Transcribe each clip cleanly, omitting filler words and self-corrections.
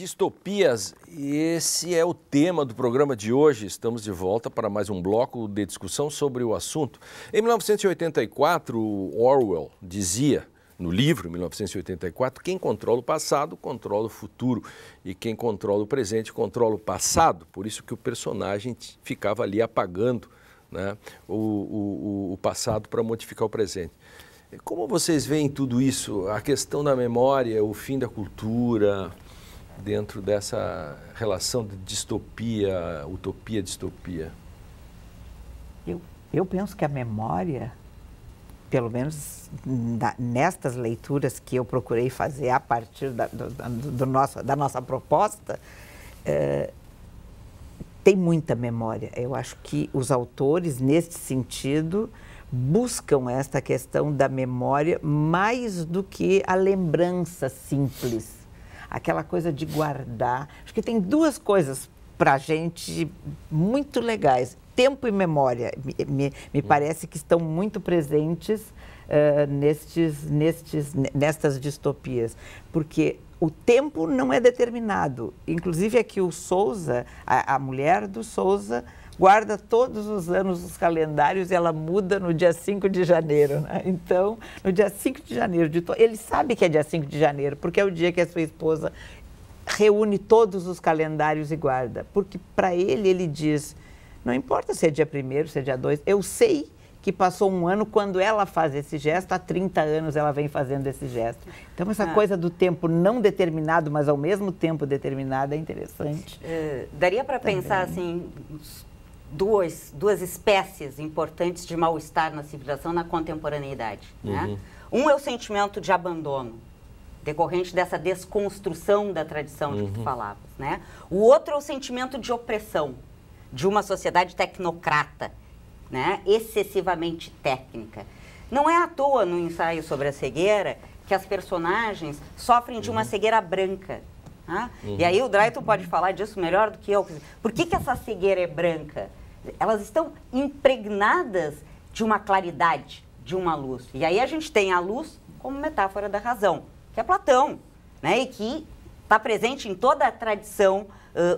Distopias, esse é o tema do programa de hoje. Estamos de volta para mais um bloco de discussão sobre o assunto. Em 1984, Orwell dizia, no livro 1984, quem controla o passado, controla o futuro. E quem controla o presente, controla o passado. Por isso que o personagem ficava ali apagando, né, o passado para modificar o presente. Como vocês veem tudo isso? A questão da memória, o fim da cultura, dentro dessa relação de distopia, utopia, distopia? Eu penso que a memória, pelo menos nestas leituras que eu procurei fazer a partir da nossa proposta, tem muita memória. Eu acho que os autores, neste sentido, buscam esta questão da memória mais do que a lembrança simples. Aquela coisa de guardar. Acho que tem duas coisas para a gente muito legais. Tempo e memória. Me parece que estão muito presentes nestas distopias. Porque o tempo não é determinado. Inclusive aqui o Sousa, a mulher do Sousa, guarda todos os anos os calendários e ela muda no dia 5 de janeiro. Né? Então, no dia 5 de janeiro, ele sabe que é dia 5 de janeiro, porque é o dia que a sua esposa reúne todos os calendários e guarda. Porque para ele diz, não importa se é dia 1º, se é dia 2, eu sei que passou um ano quando ela faz esse gesto, há 30 anos ela vem fazendo esse gesto. Então, essa coisa do tempo não determinado, mas ao mesmo tempo determinado, é interessante. Daria para pensar assim, duas espécies importantes de mal-estar na civilização na contemporaneidade. Né? Um é o sentimento de abandono, decorrente dessa desconstrução da tradição de que tu falavas. Né? O outro é o sentimento de opressão, de uma sociedade tecnocrata, né? Excessivamente técnica. Não é à toa no ensaio sobre a cegueira que as personagens sofrem de uma cegueira branca. Né? E aí o Drayton pode falar disso melhor do que eu. Por que essa cegueira é branca? Elas estão impregnadas de uma claridade, de uma luz. E aí a gente tem a luz como metáfora da razão, que é Platão, né? E que está presente em toda a tradição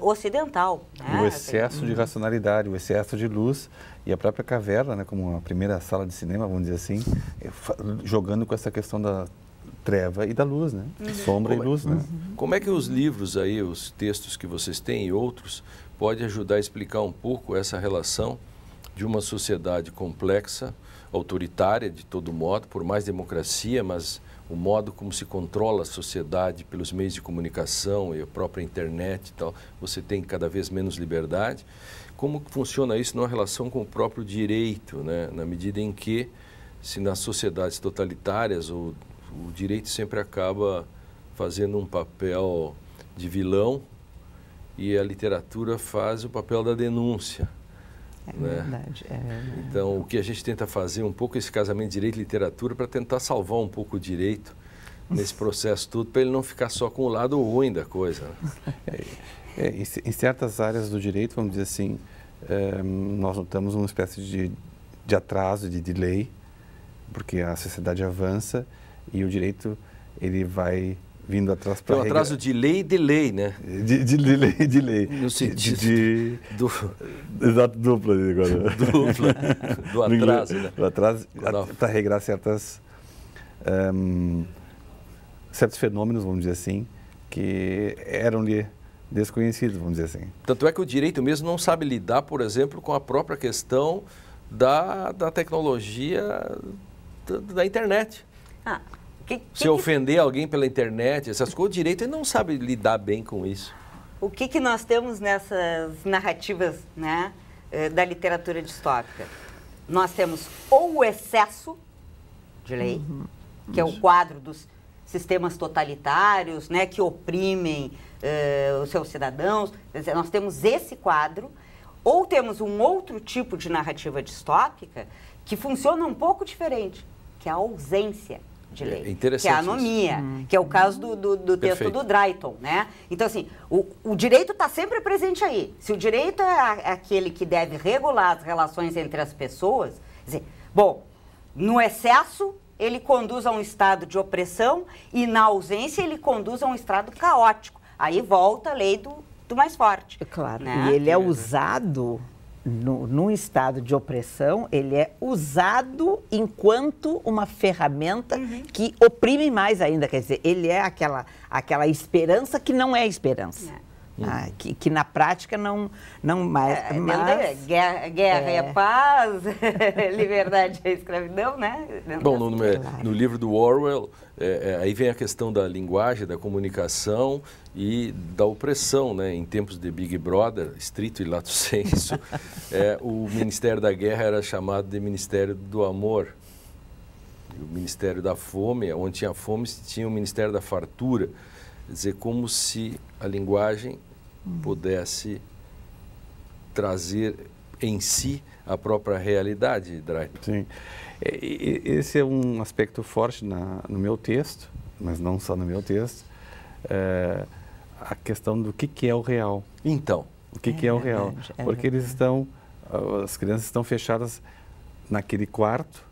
ocidental. Né? O excesso de racionalidade, o excesso de luz e a própria caverna, né, como a primeira sala de cinema, vamos dizer assim, jogando com essa questão da treva e da luz, né? Sombra e luz, né? Como é que os livros aí, os textos que vocês têm e outros, pode ajudar a explicar um pouco essa relação de uma sociedade complexa, autoritária de todo modo, por mais democracia, mas o modo como se controla a sociedade pelos meios de comunicação e a própria internet e tal, você tem cada vez menos liberdade. Como funciona isso numa relação com o próprio direito, né? Na medida em que, se nas sociedades totalitárias, o direito sempre acaba fazendo um papel de vilão e a literatura faz o papel da denúncia. É né? Verdade. Então, o que a gente tenta fazer um pouco esse casamento de direito e literatura para tentar salvar um pouco o direito nesse processo todo, para ele não ficar só com o lado ruim da coisa. Em certas áreas do direito, vamos dizer assim, nós notamos uma espécie de atraso, de delay, porque a sociedade avança e o direito ele vai vindo atrás para... Então, atraso de lei e delay, né? De lei. No sentido Exato, dupla agora. Dupla, do atraso, né? Do atraso para regrar certos fenômenos, vamos dizer assim, que eram-lhe desconhecidos, vamos dizer assim. Tanto é que o direito mesmo não sabe lidar, por exemplo, com a própria questão da tecnologia da internet. Se ofender alguém pela internet, essas coisas, o direito ele não sabe lidar bem com isso. O que nós temos nessas narrativas, né, da literatura distópica? Nós temos ou o excesso de lei, que é o quadro dos sistemas totalitários, né, que oprimem os seus cidadãos. Nós temos esse quadro, ou temos um outro tipo de narrativa distópica que funciona um pouco diferente, que é a ausência de lei, que é a anomia, que é o caso do texto do Drayton, né? Então, assim, o direito está sempre presente aí. Se o direito é aquele que deve regular as relações entre as pessoas, quer dizer, bom, no excesso ele conduz a um estado de opressão e na ausência ele conduz a um estado caótico. Aí volta a lei do mais forte. Claro, né? e ele é usado, num estado de opressão, ele é usado enquanto uma ferramenta que oprime mais ainda. Quer dizer, ele é aquela esperança que não é esperança. Que na prática não mais... Guerra é paz, liberdade é escravidão, né? Bom, no livro do Orwell, aí vem a questão da linguagem, da comunicação e da opressão, né? Em tempos de Big Brother, estrito e lato sensu, o Ministério da Guerra era chamado de Ministério do Amor. O Ministério da Fome, onde tinha fome, tinha o Ministério da Fartura. Quer dizer, como se a linguagem pudesse trazer em si a própria realidade, Drey. Sim. Esse é um aspecto forte no meu texto, mas não só no meu texto, a questão do que é o real. Então. O que é o real? Porque as crianças estão fechadas naquele quarto,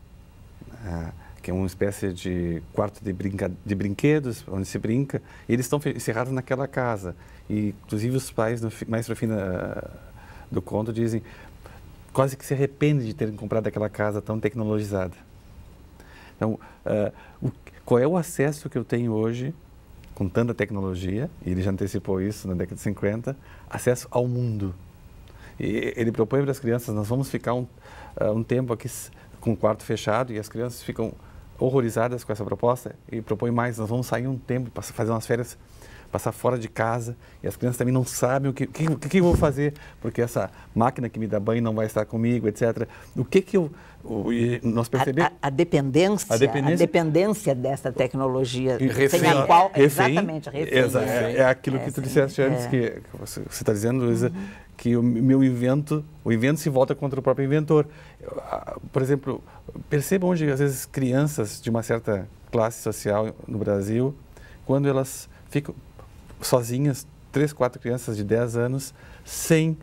que é uma espécie de quarto de brinquedos, onde se brinca, e eles estão encerrados naquela casa. E, inclusive, os pais, mais para o fim do conto, dizem quase que se arrependem de terem comprado aquela casa tão tecnologizada. Então, qual é o acesso que eu tenho hoje, com tanta tecnologia, e ele já antecipou isso na década de 50, acesso ao mundo. E ele propõe para as crianças, nós vamos ficar um tempo aqui com o quarto fechado, e as crianças ficam horrorizadas com essa proposta e propõe mais, nós vamos sair um tempo, fazer umas férias, passar fora de casa, e as crianças também não sabem o que eu vou fazer, porque essa máquina que me dá banho não vai estar comigo, etc. O que nós percebemos? A dependência dessa tecnologia, refém, sem a qual... refém, exatamente, refém. É aquilo que tu disseste antes, que você está dizendo, Luísa, que o invento se volta contra o próprio inventor. Por exemplo, percebam hoje, às vezes, crianças de uma certa classe social no Brasil, quando elas ficam sozinhas, 3, 4 crianças de 10 anos, sem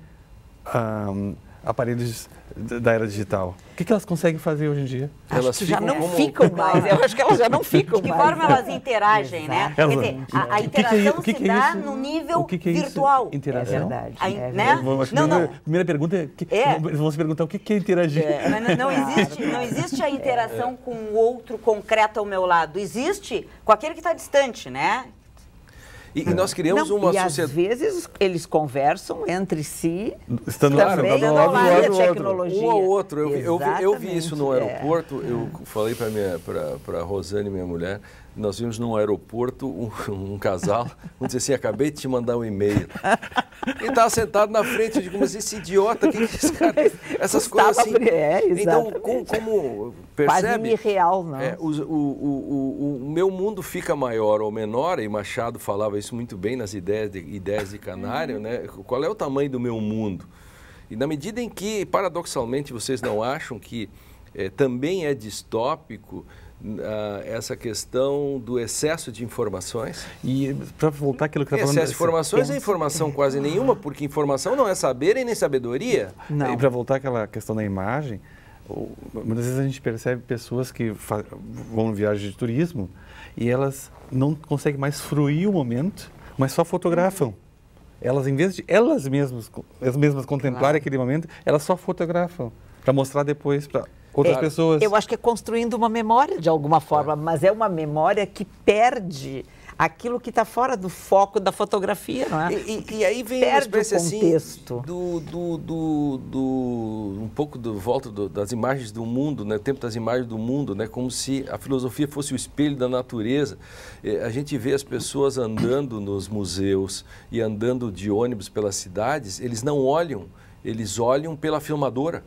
aparelhos da era digital. O que elas conseguem fazer hoje em dia? Elas já não ficam mais. Eu acho que elas já não ficam mais. De que forma elas interagem, né? Quer dizer, a interação se dá no nível virtual. Interação? É verdade. Né? Primeira pergunta vamos se perguntar o que é interagir. Não existe a interação com o outro concreto ao meu lado. Existe com aquele que está distante, né? E nós criamos uma sociedade... às vezes eles conversam entre si, estando também do lado da tecnologia. Um ao outro. Eu vi isso no aeroporto, eu falei para a Rosane, minha mulher, nós vimos num aeroporto um casal, vamos dizer assim, acabei de te mandar um e-mail. Ele estava sentado na frente, eu digo, mas esse idiota, que esse cara... Essas coisas assim... Então, como percebe... Quase irreal, não? O meu mundo fica maior ou menor, e Machado falava isso muito bem nas ideias de Canário, né? Qual é o tamanho do meu mundo? E na medida em que, paradoxalmente, vocês não acham que também é distópico essa questão do excesso de informações? E para voltar àquilo que você está falando... Excesso de informações é informação quase nenhuma, porque informação não é saber e nem sabedoria. Não. E para voltar àquela questão da imagem, muitas vezes a gente percebe pessoas que vão em viagem de turismo e elas não conseguem mais fruir o momento, mas só fotografam. Elas, em vez de elas mesmas contemplarem aquele momento, elas só fotografam para mostrar depois para outras pessoas. Eu acho que é construindo uma memória de alguma forma, mas é uma memória que perde aquilo que está fora do foco da fotografia, não é? E aí vem uma espécie assim, um pouco do volta das imagens do mundo, né? O tempo das imagens do mundo, né? Como se a filosofia fosse o espelho da natureza. A gente vê as pessoas andando nos museus e andando de ônibus pelas cidades, eles não olham. Eles olham pela filmadora.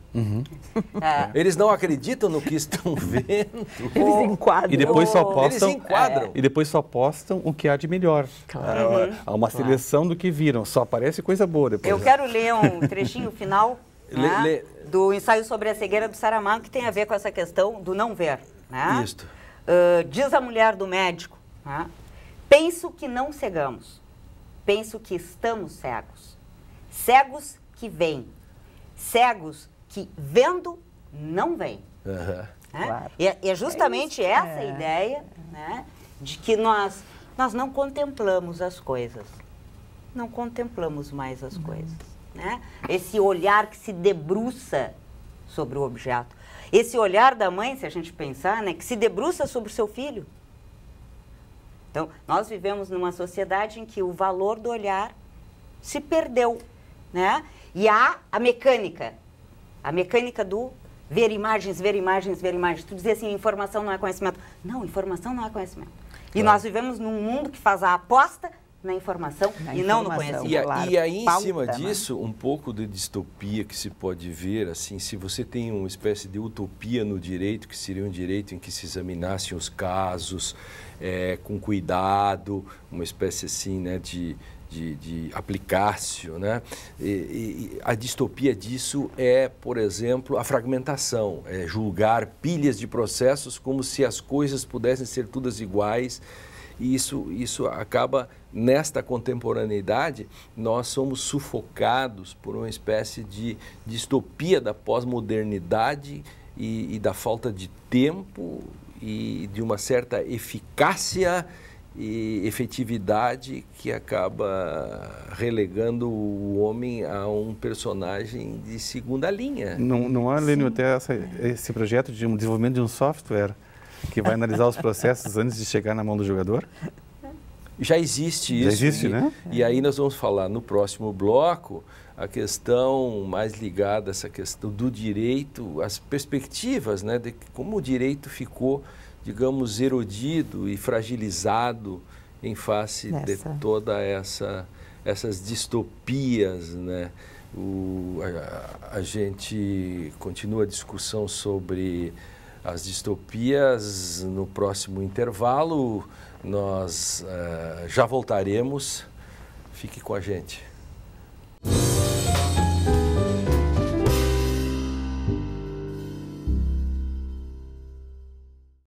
Eles não acreditam no que estão vendo. Eles enquadram. E depois só postam, eles enquadram. E depois só postam o que há de melhor. Claro. Há uma seleção do que viram. Só aparece coisa boa depois. Eu quero ler um trechinho final do ensaio sobre a cegueira do Saramago, que tem a ver com essa questão do não ver. Né? Isto. Diz a mulher do médico, né? Penso que não cegamos. Penso que estamos cegos. Cegos que veem, cegos que vendo não veem. Né? Claro. E é justamente essa ideia, né, de que nós não contemplamos as coisas. não contemplamos mais as coisas, né? Esse olhar que se debruça sobre o objeto. Esse olhar da mãe, se a gente pensar, né, que se debruça sobre o seu filho. Então, nós vivemos numa sociedade em que o valor do olhar se perdeu, né? E há a mecânica do ver imagens, ver imagens, ver imagens. Tu dizia assim, informação não é conhecimento. Não, informação não é conhecimento. E nós vivemos num mundo que faz a aposta na informação e não no conhecimento. E aí, em cima disso, um pouco de distopia que se pode ver, assim, se você tem uma espécie de utopia no direito, que seria um direito em que se examinassem os casos com cuidado, uma espécie assim, né, de aplicácio, né? E a distopia disso é, por exemplo, a fragmentação, é julgar pilhas de processos como se as coisas pudessem ser todas iguais. E isso acaba, nesta contemporaneidade, nós somos sufocados por uma espécie de distopia da pós-modernidade e da falta de tempo e de uma certa eficácia e efetividade que acaba relegando o homem a um personagem de segunda linha. Não há, Lênio, até esse projeto de desenvolvimento de um software que vai analisar os processos antes de chegar na mão do jogador? Já existe isso. Já existe, né? E aí nós vamos falar no próximo bloco a questão mais ligada a essa questão do direito, as perspectivas, né, de como o direito ficou, digamos, erodido e fragilizado em face de toda essas distopias, né? A gente continua a discussão sobre as distopias no próximo intervalo. Nós já voltaremos. Fique com a gente.